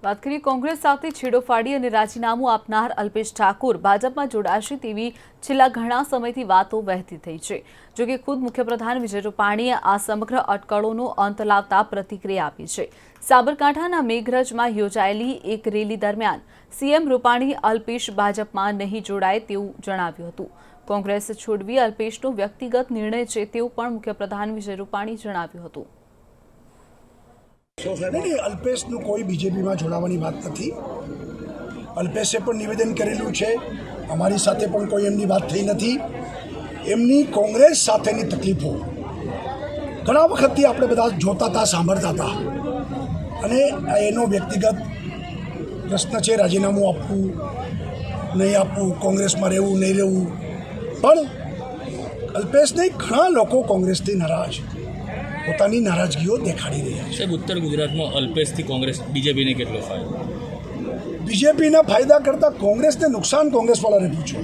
વાત કરીએ કોંગ્રેસ સાથે છેડો ફાડી અને રાજીનામું આપનાર અલ્પેશ ઠાકોર ભાજપમાં જોડાશે તેવી છેલ્લા ઘણા સમયથી વાતો વહેતી થઈ છે। જોકે ખુદ મુખ્યપ્રધાન વિજય રૂપાણીએ આ સમગ્ર અટકળોનો અંત લાવતા પ્રતિક્રિયા આપી છે। સાબરકાંઠાના મેઘરજમાં યોજાયેલી એક રેલી દરમિયાન સીએમ રૂપાણી અલ્પેશ ભાજપમાં નહીં જોડાય તેવું જણાવ્યું હતું। કોંગ્રેસ છોડવી અલ્પેશનો વ્યક્તિગત નિર્ણય છે તેવું પણ મુખ્યપ્રધાન વિજય રૂપાણીએ જણાવ્યું હતું। नहीं, अल्पेशનું કોઈ બીજેપીમાં જોડાવાની વાત નથી। અલ્પેશે પણ નિવેદન કરેલું છે, અમારી સાથે પણ કોઈ એમની વાત થઈ નથી। એમની કોંગ્રેસ સાથેની તકલીફો ઘણા વખતથી આપણે બધા જોતા હતા, સાંભળતા હતા અને એનો વ્યક્તિગત પ્રશ્ન છે, રાજીનામું આપવું નહીં આપવું, કોંગ્રેસમાં રહેવું નહીં રહેવું। પણ અલ્પેશ નહીં, ઘણા લોકો કોંગ્રેસથી નારાજ પોતાની નારાજગીઓ દેખાડી રહ્યા છે। સાહેબ, ઉત્તર ગુજરાતમાં અલ્પેશથી કોંગ્રેસ બીજેપીને કેટલો ફાયદો? બીજેપીના ફાયદા કરતાં કોંગ્રેસને નુકસાન કોંગ્રેસવાળાને પૂછો,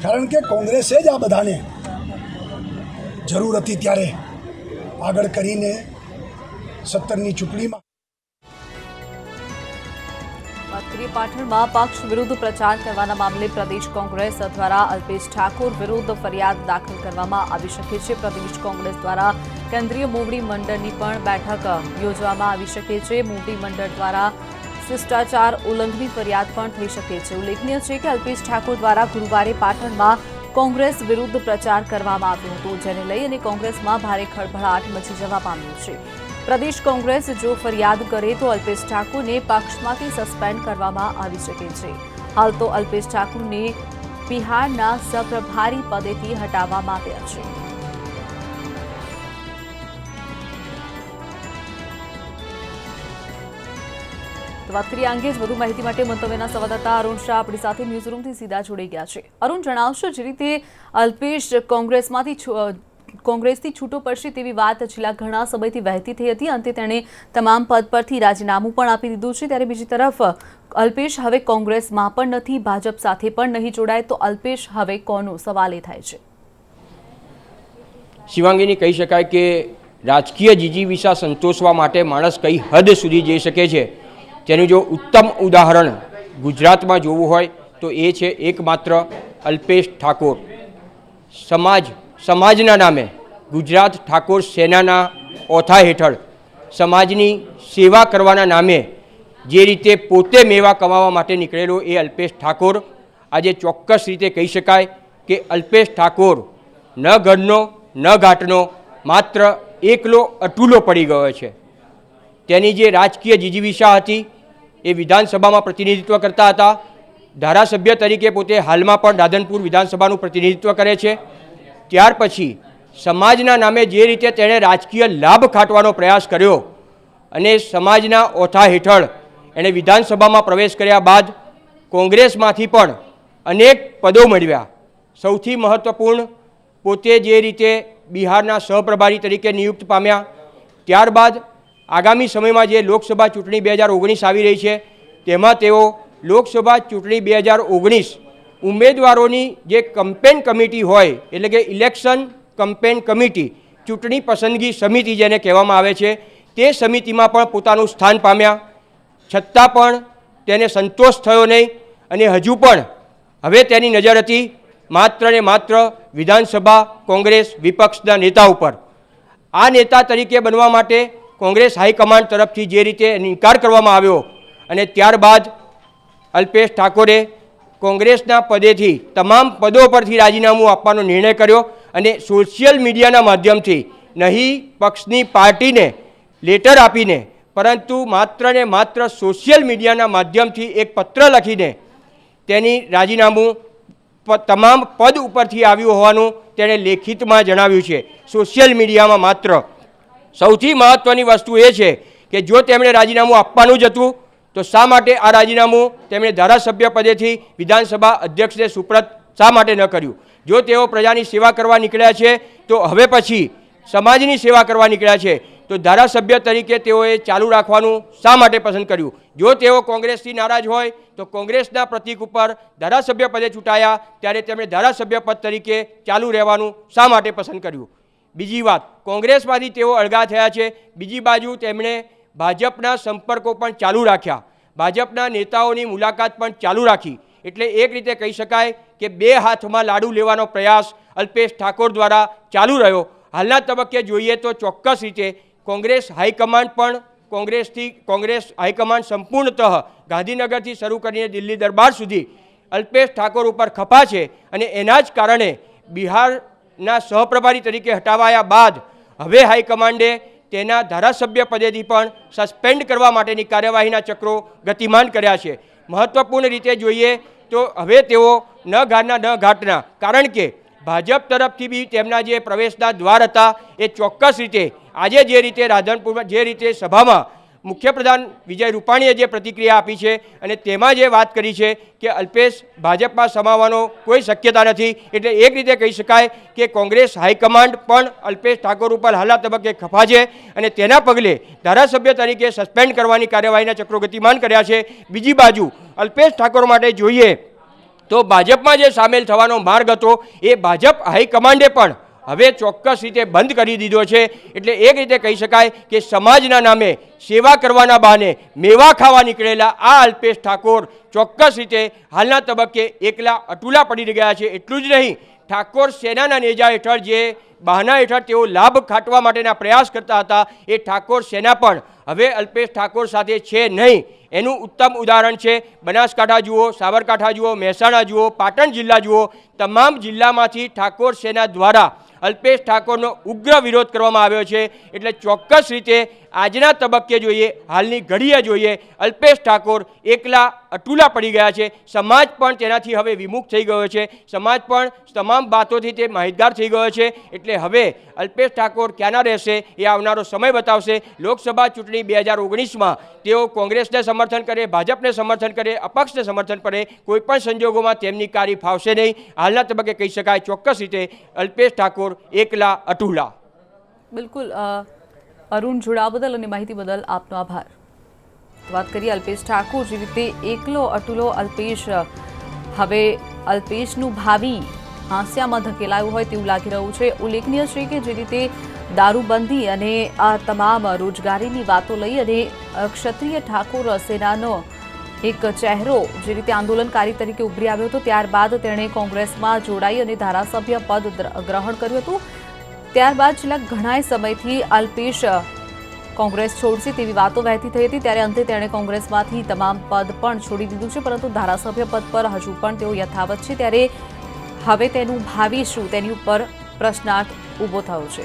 કારણ કે કોંગ્રેસે જ આ બધાને જરૂર હતી ત્યારે આગળ કરીને 17ની ચૂંટણીમાં। પાટણમાં પક્ષ વિરુદ્ધ પ્રચાર કરવાના મામલે પ્રદેશ કોંગ્રેસ દ્વારા અલ્પેશ ઠાકોર વિરુદ્ધ ફરિયાદ દાખલ કરવામાં આવી શકે છે। પ્રદેશ કોંગ્રેસ દ્વારા કેન્દ્રીય મોવડી મંડળની પણ બેઠક યોજવામાં આવી શકે છે। મોવડી મંડળ દ્વારા શિષ્ટાચાર ઉલ્લંઘનની ફરિયાદ પણ થઈ શકે છે। ઉલ્લેખનીય છે કે અલ્પેશ ઠાકોર દ્વારા ગુરુવારે પાટણમાં કોંગ્રેસ વિરુદ્ધ પ્રચાર કરવામાં આવ્યો હતો, જેને લઈ અને કોંગ્રેસમાં ભારે ખળભળાટ મચી જવા પામ્યો છે। प्रदेश कांग्रेस जो फरियाद करे तो अल्पेश ठाकुर ने पक्षमांथी सस्पेन्ड करवामां आवी शके छे। हाल तो अल्पेश ठाकुर ने बिहारना सहप्रभारी पदेथी हटाववामां આવ્યા છે। तो बात करिए अंगे વધુ માહિતી માટે મંતવ્યના સંવાદદાતા અરુણ શાહ આપણી સાથે ન્યૂઝ રૂમથી सीधा જોડાઈ ગયા છે। અરુણ, જણાવશો જે રીતે અલ્પેશ કોંગ્રેસથી છૂટો પડશે તેવી વાત છેલ્લા ઘણા સમયથી વહેતી થઈ હતી। અંતે તેણે તમામ પદ પરથી રાજીનામું પણ આપી દીધું છે। ત્યારે બીજી તરફ અલ્પેશ હવે કોંગ્રેસમાં પણ નથી, ભાજપ સાથે પણ નહીં જોડાય, તો અલ્પેશ હવે કોનો? સવાલ એ થાય છે। શિવાંગીની કહી શકાય કે રાજકીય જીજીવિષા સંતોષવા માટે માણસ કઈ હદ સુધી જઈ શકે છે તેનું જો ઉત્તમ ઉદાહરણ ગુજરાતમાં જોવું હોય તો એ છે એકમાત્ર અલ્પેશ ઠાકોર। સમાજના નામે ગુજરાત ઠાકોર સેનાના ઓથા હેઠળ સમાજની સેવા કરવાના નામે જે રીતે પોતે મેવા કમાવા માટે નીકળેલો એ અલ્પેશ ઠાકોર આજે ચોક્કસ રીતે કહી શકાય કે અલ્પેશ ઠાકોર ન ઘરનો ન ઘાટનો માત્ર એકલો અટૂલો પડી ગયો છે। તેની જે રાજકીય જીજીવિષા હતી એ વિધાનસભામાં પ્રતિનિધિત્વ કરતા હતા। ધારાસભ્ય તરીકે પોતે હાલમાં પણ રાધનપુર વિધાનસભાનું પ્રતિનિધિત્વ કરે છે। ત્યાર પછી સમાજના નામે જે રીતે તેણે રાજકીય લાભ ખાટવાનો પ્રયાસ કર્યો અને સમાજના ઓથા હેઠળ એણે વિધાનસભામાં પ્રવેશ કર્યા બાદ કોંગ્રેસમાંથી પણ અનેક પદો મેળવ્યા। સૌથી મહત્ત્વપૂર્ણ પોતે જે રીતે બિહારના સહપ્રભારી તરીકે નિયુક્ત પામ્યા, ત્યારબાદ આગામી સમયમાં જે લોકસભા ચૂંટણી 2019 આવી રહી છે તેમાં તેઓ લોકસભા ચૂંટણી 2019 ઉમેદવારોની જે કમ્પેન કમિટી હોય એટલે કે ઇલેક્શન કમ્પેન કમિટી, ચૂંટણી પસંદગી સમિતિ જેને કહેવામાં આવે છે, તે સમિતિમાં પણ પોતાનું સ્થાન પામ્યા। છતાં પણ તેને સંતોષ થયો નહીં અને હજુ પણ હવે તેની નજર હતી માત્ર ને માત્ર વિધાનસભા કોંગ્રેસ વિપક્ષના નેતા ઉપર। આ નેતા તરીકે બનવા માટે કોંગ્રેસ હાઈકમાન્ડ તરફથી જે રીતે ઇનકાર કરવામાં આવ્યો અને ત્યારબાદ અલ્પેશ ઠાકોરે કોંગ્રેસના પદેથી તમામ પદો પરથી રાજીનામું આપવાનો નિર્ણય કર્યો અને સોશિયલ મીડિયાના માધ્યમથી નહીં પક્ષની પાર્ટીને લેટર આપીને પરંતુ માત્ર ને માત્ર સોશિયલ મીડિયાના માધ્યમથી એક પત્ર લખીને તેની રાજીનામું તમામ પદ ઉપરથી આવ્યું હોવાનું તેણે લેખિતમાં જણાવ્યું છે। સોશિયલ મીડિયામાં માત્ર સૌથી મહત્ત્વની વસ્તુ એ છે કે જો તેમણે રાજીનામું આપવાનું જ હતું તો શા માટે આ રાજીનામું તેમણે ધારાસભ્ય પદેથી વિધાનસભા અધ્યક્ષને સુપ્રત શા માટે ન કર્યું? જો તેઓ પ્રજાની સેવા કરવા નીકળ્યા છે તો હવે પછી સમાજની સેવા કરવા નીકળ્યા છે તો ધારાસભ્ય તરીકે તેઓએ ચાલુ રાખવાનું શા માટે પસંદ કર્યું? જો તેઓ કોંગ્રેસથી નારાજ હોય તો કોંગ્રેસના પ્રતીક ઉપર ધારાસભ્ય પદે ચૂંટાયા ત્યારે તેમણે ધારાસભ્ય પદ તરીકે ચાલુ રહેવાનું શા માટે પસંદ કર્યું? બીજી વાત, કોંગ્રેસમાંથી તેઓ અળગા થયા છે, બીજી બાજુ તેમણે ભાજપના સંપર્કો પણ ચાલુ રાખ્યા, ભાજપના નેતાઓની મુલાકાત પણ ચાલુ રાખી. એટલે એક રીતે કહી શકાય કે બે હાથમાં લાડુ લેવાનો પ્રયાસ અલ્પેશ ઠાકોર દ્વારા ચાલુ રહ્યો. હાલના તબક્કે જોઈએ તો ચોક્કસ રીતે કોંગ્રેસ હાઈકમાન્ડ પણ કોંગ્રેસ હાઈકમાન્ડ સંપૂર્ણતઃ ગાંધીનગરથી શરૂ કરીને દિલ્હી દરબાર સુધી અલ્પેશ ઠાકોર ઉપર ખપા છે. અને એના જ કારણે બિહારના સહપ્રભારી તરીકે હટાવાયા બાદ હવે હાઈકમાન્ડે તેના ધારાસભ્ય પદેથી પણ સસ્પેન્ડ કરવા માટેની કાર્યવાહીના ચક્રો ગતિમાન કર્યા છે. મહત્વપૂર્ણ રીતે જોઈએ તો હવે તેઓ ન ઘાટના ન ઘાટના, કારણ કે ભાજપ તરફથી બી તેમના જે પ્રવેશના દ્વાર હતા એ ચોક્કસ રીતે આજે જે રીતે રાધનપુરમાં જે રીતે સભામાં મુખ્યપ્રધાન વિજય રૂપાણીએ જે પ્રતિક્રિયા આપી છે અને તેમાં જે વાત કરી છે કે અલ્પેશ ભાજપમાં સમાવવાનો કોઈ શક્યતા નથી. એટલે એક રીતે કહી શકાય કે કોંગ્રેસ હાઈકમાન્ડ પણ અલ્પેશ ઠાકોર ઉપર હાલના તબક્કે ખફા છે અને તેના પગલે ધારાસભ્ય તરીકે સસ્પેન્ડ કરવાની કાર્યવાહીના ચક્રો ગતિમાન કર્યા છે. બીજી બાજુ અલ્પેશ ઠાકોર માટે જોઈએ તો ભાજપમાં જે સામેલ થવાનો માર્ગ હતો એ ભાજપ હાઈકમાન્ડે પણ હવે ચોક્કસ રીતે બંધ કરી દીધો છે. એટલે એક રીતે કહી શકાય કે સમાજના નામે સેવા કરવાના બહાને મેવા ખાવા નીકળેલા આ અલ્પેશ ઠાકોર ચોક્કસ રીતે હાલના તબક્કે એકલા અટુલા પડી ગયા છે. એટલું જ નહીં, ઠાકોર સેનાના નેજા હેઠળ જે બહાના હેઠળ તેઓ લાભ ખાટવા માટેના પ્રયાસ કરતા હતા એ ઠાકોર સેના પણ હવે અલ્પેશ ઠાકોર સાથે છે નહીં. એનું ઉત્તમ ઉદાહરણ છે બનાસકાંઠા જુઓ, સાબરકાંઠા જુઓ, મહેસાણા જુઓ, પાટણ જિલ્લા જુઓ. તમામ જિલ્લામાંથી ઠાકોર સેના દ્વારા અલ્પેશ ઠાકોરનો ઉગ્ર વિરોધ કરવામાં આવ્યો છે. એટલે ચોક્કસ રીતે આજના તબક્કે જોઈએ, હાલની ઘડીએ જોઈએ, અલ્પેશ ઠાકોર એકલા અટુલા પડી ગયા છે. સમાજ પણ તેનાથી હવે વિમુખ થઈ ગયો છે, સમાજ પણ તમામ બાતોથી તે માહિતગાર થઈ ગયો છે. એટલે હવે અલ્પેશ ઠાકોર ક્યાંના રહેશે એ આવનારો સમય બતાવશે. લોકસભા ચૂંટણી 2019માં તેઓ કોંગ્રેસને સમર્થન કરે, ભાજપને સમર્થન કરે, અપક્ષને સમર્થન કરે, કોઈપણ સંજોગોમાં તેમની કારી ફાવશે નહીં. હાલના તબક્કે કહી શકાય ચોક્કસ રીતે અલ્પેશ ઠાકોર એકલા અટુલા. બિલકુલ અરુણ, જોડાવા બદલ અને માહિતી બદલ આપનો આભાર. વાત કરીએ અલ્પેશ ઠાકોર, જે રીતે એકલો અટુલો અલ્પેશ, હવે અલ્પેશનું ભાવિ હાંસિયામાં ધકેલાયું હોય તેવું લાગી રહ્યું છે. ઉલ્લેખનીય છે કે જે રીતે દારૂબંધી અને આ તમામ રોજગારીની વાતો લઈ અને ક્ષત્રિય ઠાકોર સેનાનો એક ચહેરો જે રીતે આંદોલનકારી તરીકે ઉભરી આવ્યો હતો, ત્યારબાદ તેણે કોંગ્રેસમાં જોડાઈ અને ધારાસભ્ય પદ ગ્રહણ કર્યું હતું. ત્યારબાદ છેલ્લા ઘણા સમયથી અલ્પેશ કોંગ્રેસ છોડશે તેવી વાતો વહેતી થઈ હતી, ત્યારે અંતે તેણે કોંગ્રેસમાંથી તમામ પદ પણ છોડી દીધું છે. પરંતુ ધારાસભ્ય પદ પર હજુ પણ તેઓ યથાવત છે, ત્યારે હવે તેનું ભાવિ શું તેની ઉપર પ્રશ્નાર્થ ઊભો થયો છે.